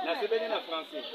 Nasibeni na Francis.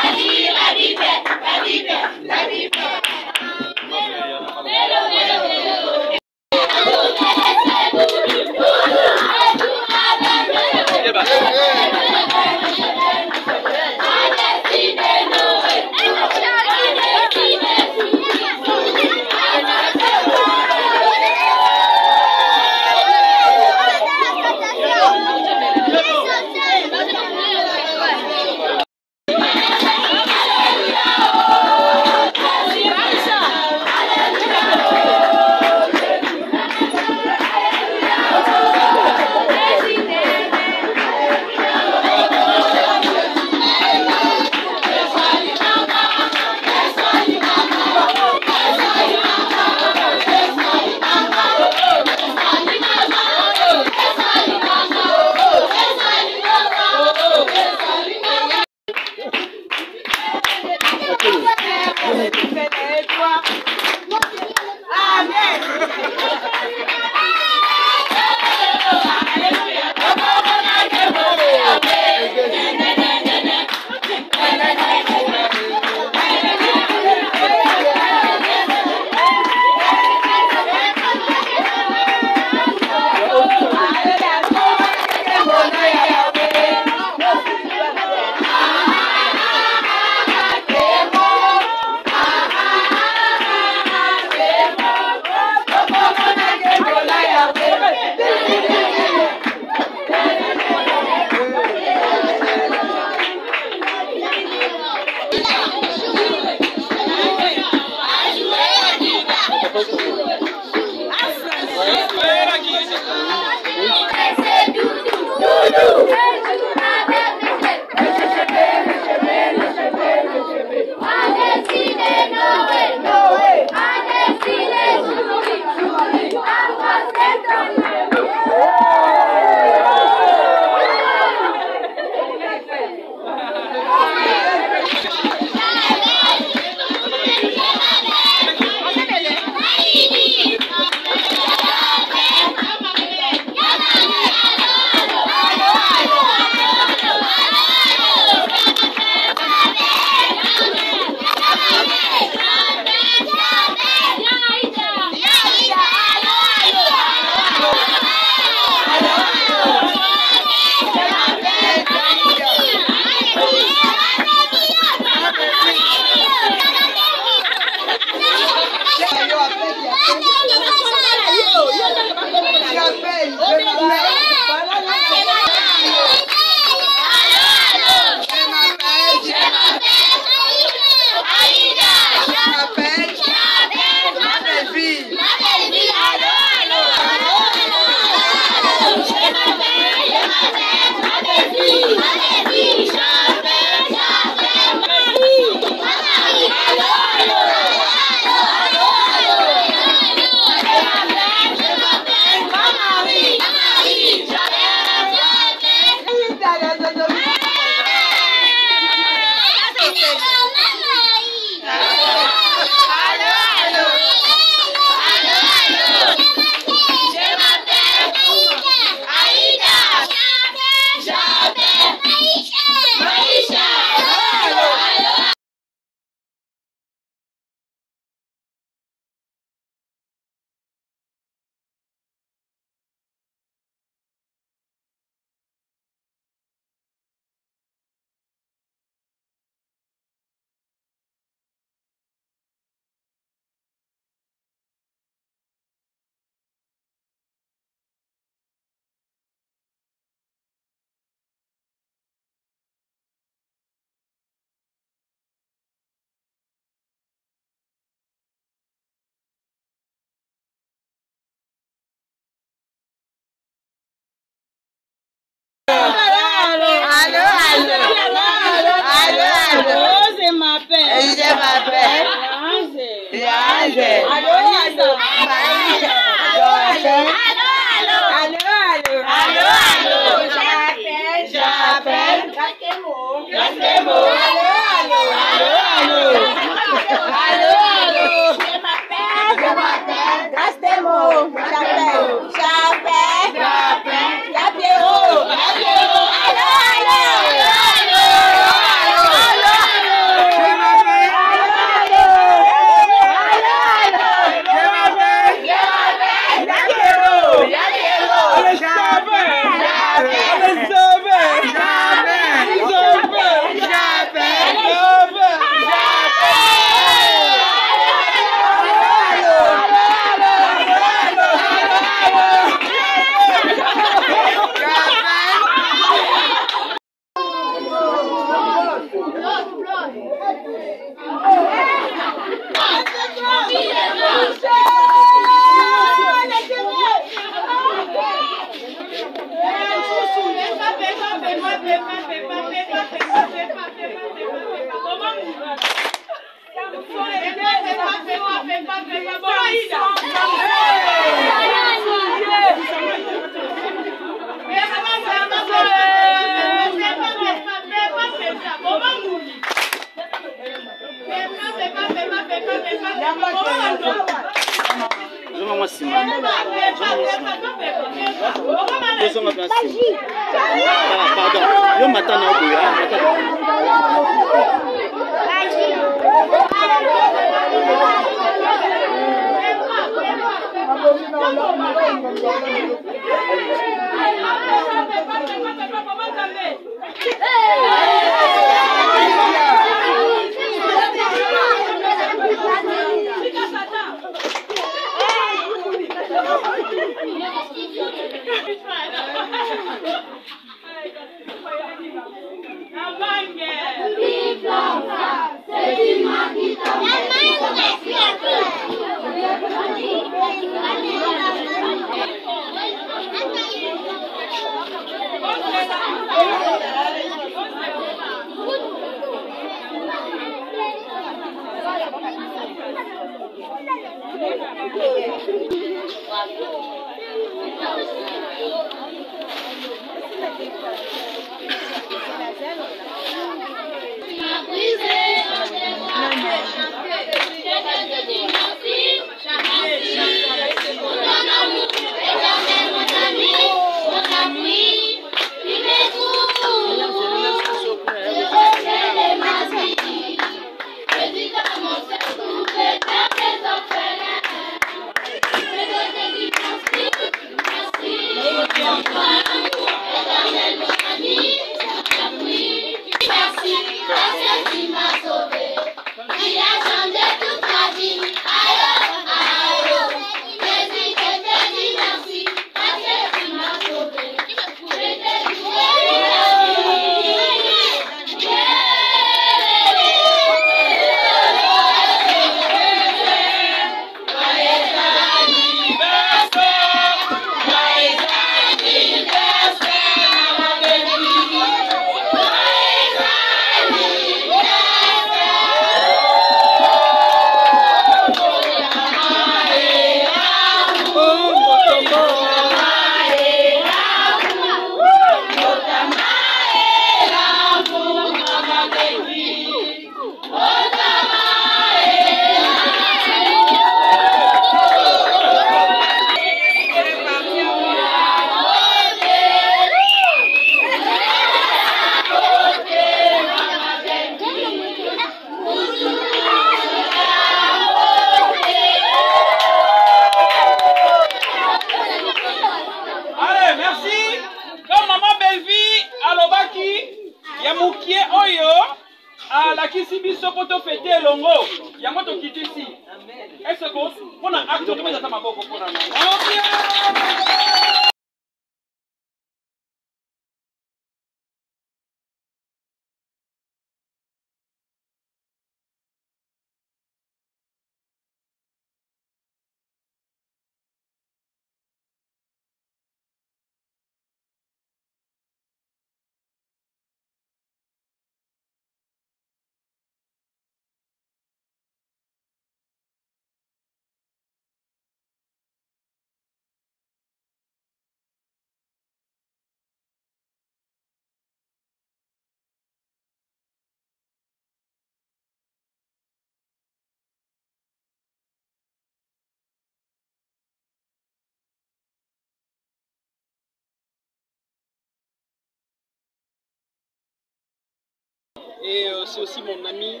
c'est aussi mon amie.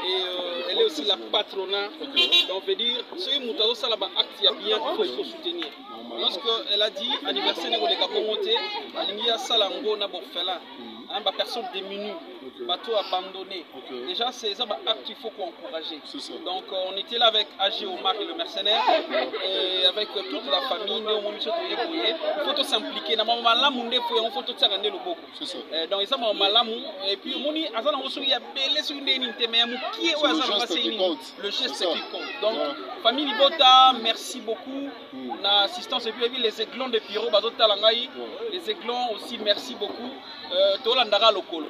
Et elle est aussi la patronat. Donc, on veut dire, ce que Moutazo Salaba acte, il y a bien, il faut soutenir. Lorsqu'elle a dit anniversaire de Kabomote, Alingia Salango Nabofela, personne démunie, bateau abandonné. Déjà, c'est ça acte qu'il faut encourager. Donc, on était là avec AG Omar et le mercenaire, et avec toute la famille. Il faut s'impliquer. Il faut tout s'arranger le beaucoup. Donc, ça m'a malamou. Et puis, il y a le geste qui compte. Donc, famille Libota, merci beaucoup. L'assistance et puis les aiglons de Piro, les aiglons aussi, merci beaucoup. Tolandara Lokolo.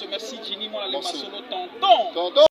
Merci Jenny, moi, les Masolo, tonton.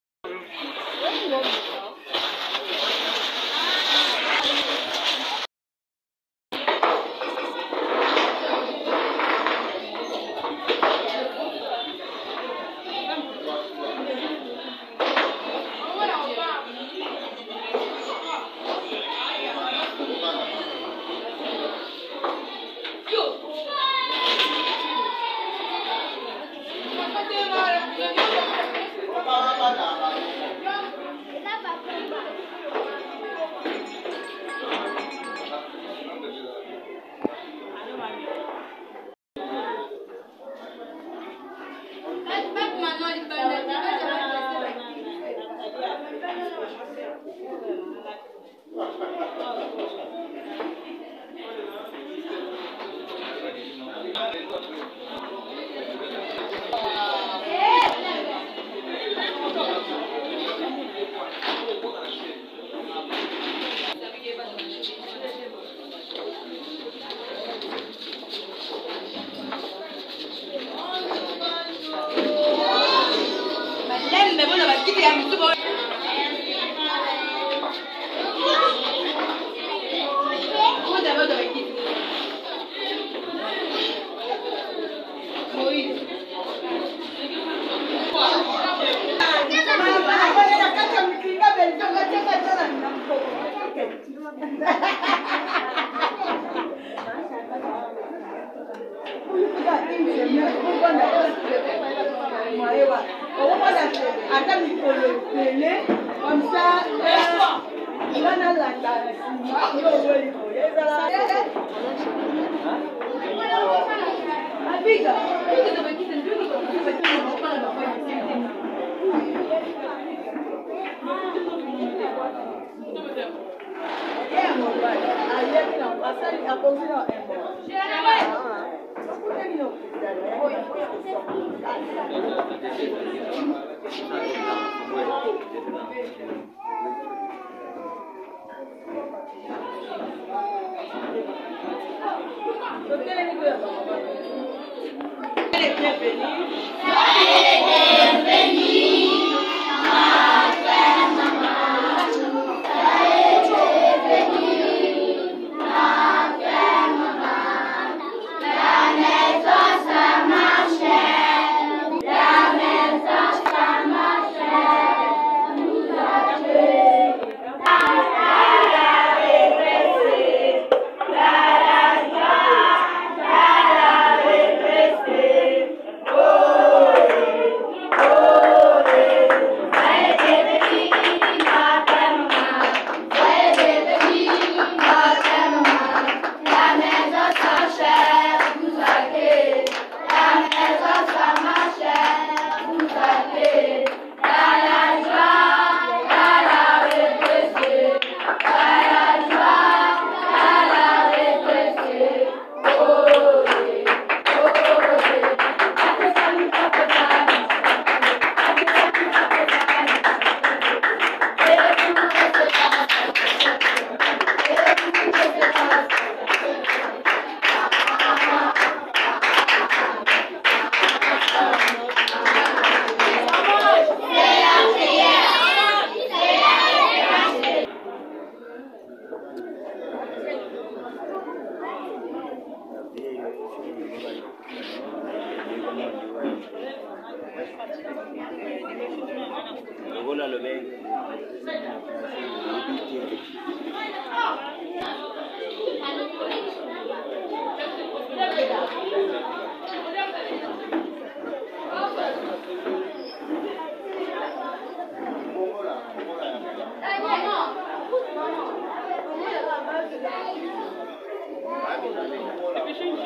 Empêchez une chaise.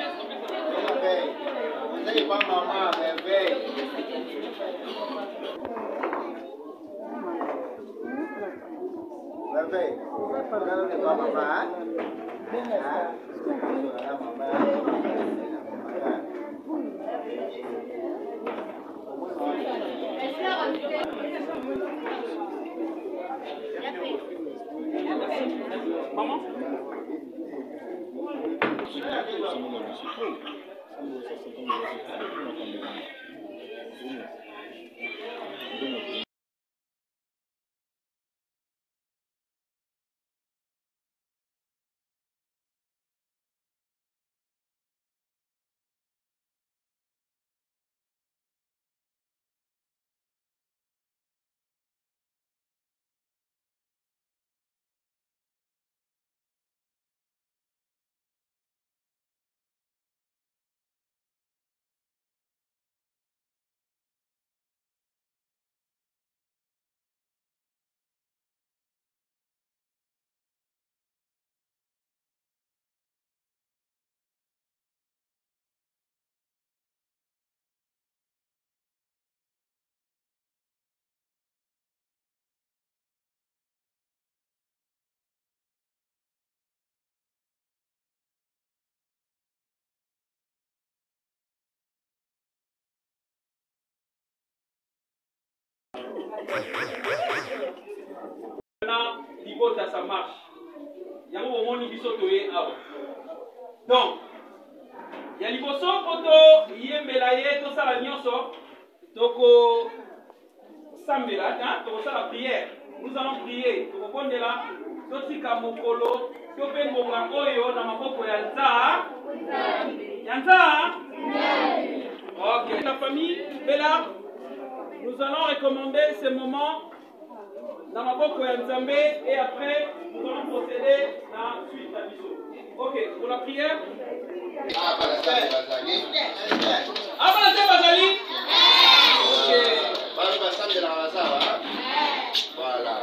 C'est pas maman, merveille. Merveille. Regarde pas maman, hein? Maman? Maintenant, Libota, ça marche. Il y a un moment où il y a donc, il y a Liboso, Koto, Yembelaye, tout ça, la nyonso, Toko Sambela, Toko ça, la prière. Nous allons prier. Toko Kondela, Totika Mokolo, Tope Monga Oyo, Namapoko Yanza. Yanza? Ok, la famille, Bella, nous allons recommander ce moment dans ma boîte et après nous allons procéder à la suite à l'issue. Ok, pour la prière. Bazali. Ok. Voilà.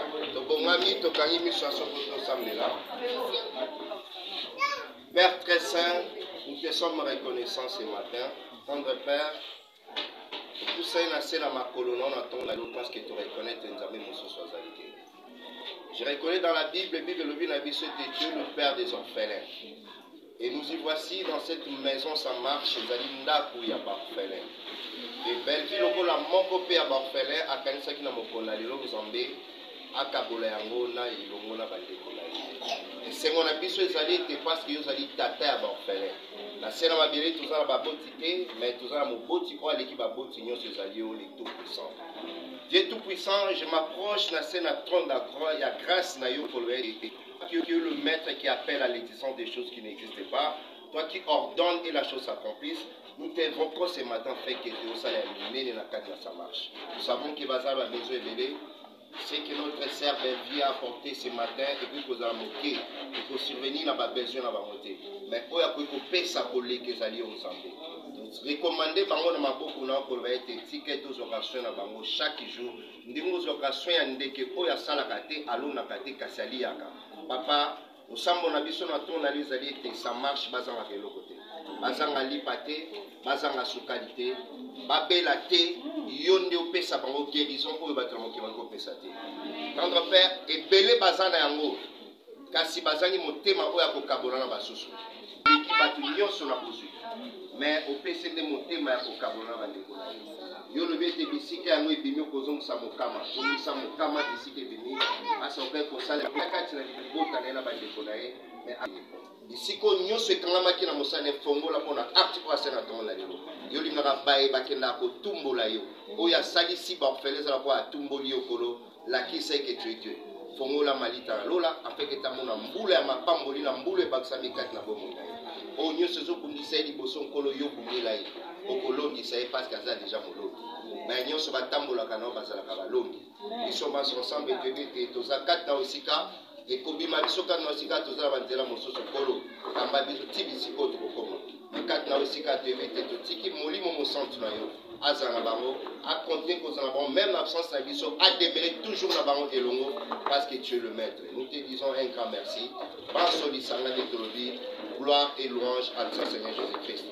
Père très saint, nous te sommes reconnaissants ce matin. Tendre Père, tout ça est nassé dans ma colonne, on attend la loi parce que tu reconnais tes amis, mon soeur Zalité. Je reconnais dans la Bible le Dieu, le Père des orphelins. Et nous y voici dans cette maison, ça marche, Zalinda où il y a orphelin. Et Belleville, au la moko pe à orphelin, à Kanisa qui n'a mon konalilo, vous en bé, à Kabola Yangona, et Longona Balde. Et c'est mon abisso, Zali, parce que vous allez tâter à orphelin. La scène m'a bien tout ça, la botité, mais tout ça, mon boti, quoi, l'équipe à botignon, ces alliés, les tout-puissants. Dieu tout-puissant, je m'approche, la scène à trône d'acroix, il y a grâce, naïo, pour le que le maître qui appelle à l'existence des choses qui n'existent pas, toi qui ordonnes et la chose s'accomplisse, nous t'invoquons ce matin, fait que Dieu ça ça marche. Nous savons que Bazar la maison est belle, c'est que notre sœur vient apporter ce matin et puis qu'on a moqué, et qu'on survenir n'a pas besoin d'avoir monté. Mais il y a qu'on paie sa collègue qui est allée au Zambé. Recommandez bango na maboko na ko va être ticket aux occasions na bango chaque jour. Ndimo occasions ya ndeke oya sala kate alo na kate kasali yaka. Papa, au sambo na biso na ton na les alliés que ça marche bazanga ke lokote. Bazanga lipate, bazanga sukalité, babela te, yonde opesa bango guérison oyo batamo ke bango pesa te. Tendre Père et belé bazanga yango. Kasi bazangi motema oya ko kabola na basusu. Ki batu nyonso na bozu. Mais au PC de motema ya ko kabola na bandeko na yo. Yo le bete bisika yango ebimi kozonga sa mokama. Komisa mokama bisika ebimi. Asa okai ko sala kati na libota na bandeko na ye. Mais bisiko nyonso ekangamaki na mosane fongola pona acte kwa sena tomona lelo. Yo limaka baye bakenda ko tumbola yo. Oya salisi ba orphelins la kwa tumboli okolo la qui sait que tu es Dieu. Fongola malita lola afin que ta mona mbula ya mapamboli na mbula bakisami kati na bomo na yo. O nyonso zo kundisa liboso nkolo yo bumela ye. Okolondi ça parce que ça déjà molongi. Mais nyonso batambola kana bazala ka balongi. Ils sont ensemble et Dieu toza kata osika et kobima biso kana osika toza banzela mososo kolo kamba biso tibisi ko tokoma. Kata na osika Dieu to tiki molimo mo centre na yo. Azana bango a continuer ko zana bango même l'absence na biso a demeurer toujours na bango elongo parce que tu es le maître. Nous te disons un grand merci. Par solisanga de tolobi gloire et louange à notre Seigneur Jésus-Christ.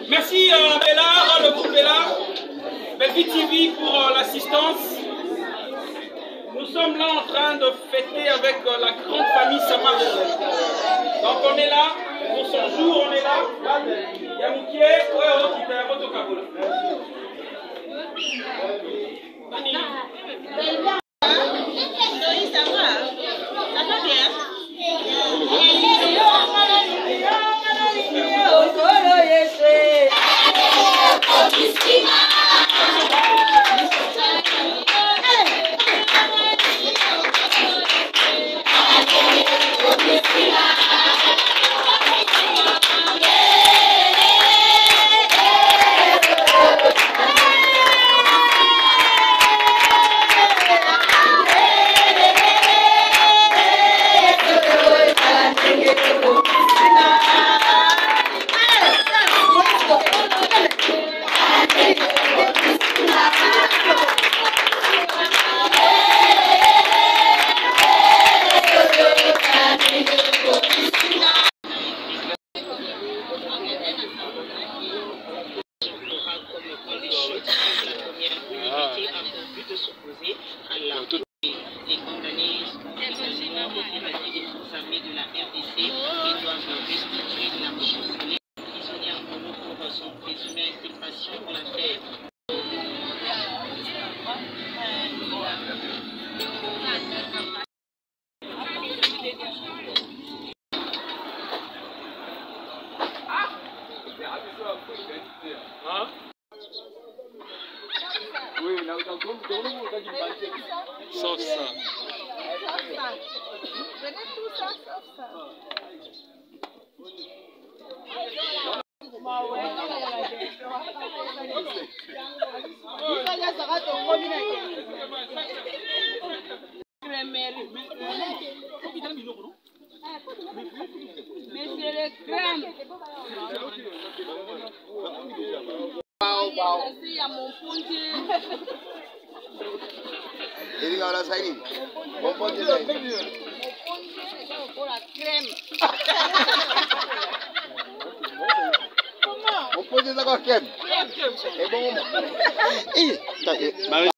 Merci Bella, le groupe Bella, Belvi TV pour l'assistance. Nous sommes là en train de fêter avec la grande famille Samarche. Donc on est là, pour son jour on est là. Yamoukie, Hein? Oui, Sauf ça. Venez tout ça, sauf ça. Mais c'est le crème. Il y a mon pontier. Il y a la saline. Mon pontier. Mon pontier, c'est pour la crème. Mon pontier, c'est quoi crème? Et bon.